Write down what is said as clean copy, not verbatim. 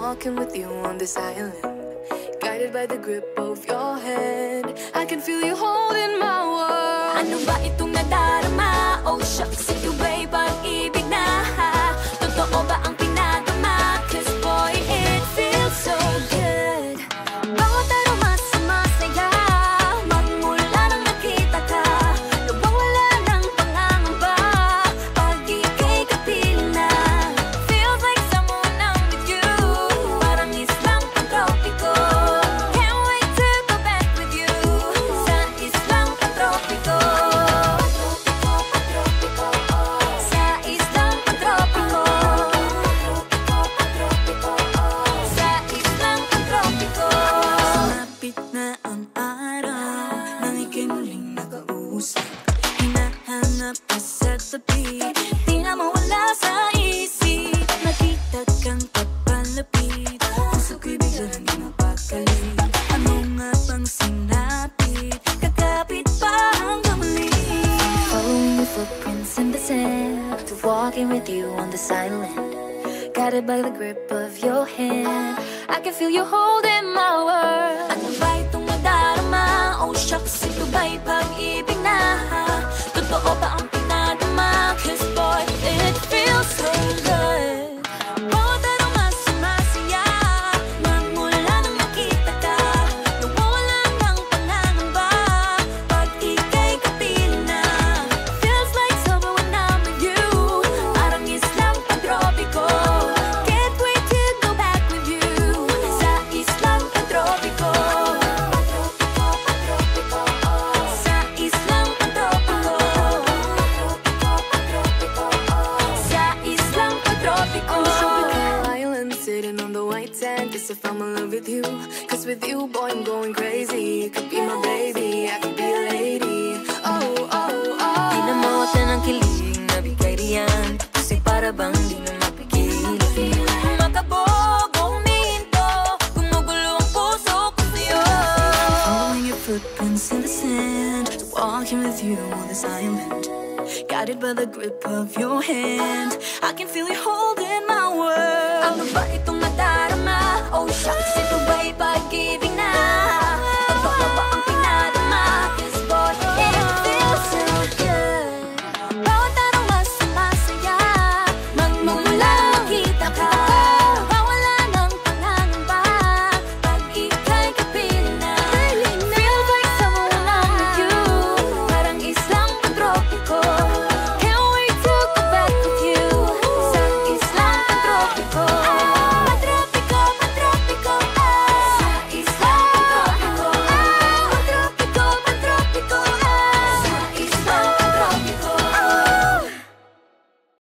walking with you on this island, guided by the grip of your hand. I can feel you holding my world. Ano ba itong nadarama? Oh shucks, ito ba'y pag-ibig na? Totoo ba ang pinadama? Cause boy, it feels so good. Bawat aroma sumasaya, magmula nang nakita ka. Nawawala ng pangangamba pag ika'y kapiling na. Feels like someone I'm with you, parang islang pantropiko. Can't wait to go back with you sa islang pantropiko. Sa islang pantropiko. Sa islang pantropiko. Sumapit na ang araw nang ika'y muling nakausap. Hinahanap ka sa tabi, di na mawala sa isip. Nakita kang papalapit, puso ko'y bigla nang mapakali. Ano nga bang sinapit, kakapit pa hanggang muli. Following your footprints in the sand, to walking with you on this island, guided by the grip of your hand. I can feel you holding my world. Ano ba itong nadarama? Oh shucks, ito ba'y pag-ibig na? Totoo ba ang pinadama? Cause boy, it feels so good. Bawat aroma sumasaya, magmula nang nakita ka. Nawawala ng pangangamba pag ika'y kapiling na. Feels like summer when I'm with you, parang islang pantropiko. Can't wait to go back with you sa islang pantropiko. Sa islang pantropiko. Sa islang pantropiko. On the tropical island, sitting on the white sand, guess if I'm in love with you. Cause with you, boy, I'm going crazy. You could be my baby, I could be a lady. Oh, oh, oh. Di na mawata ng kilig na bigay riyan, kasi para bang di na mapigil. Makabog o huminto, gumugulo ang puso ko sa'yo. Following your footprints in the sand, walking with you on this island, guided by the grip of your hand. I can feel you holding my world. Ano ba itong nadarama? Oh shucks, ito ba'y pag-ibig na? Totoo ba ang pinadama?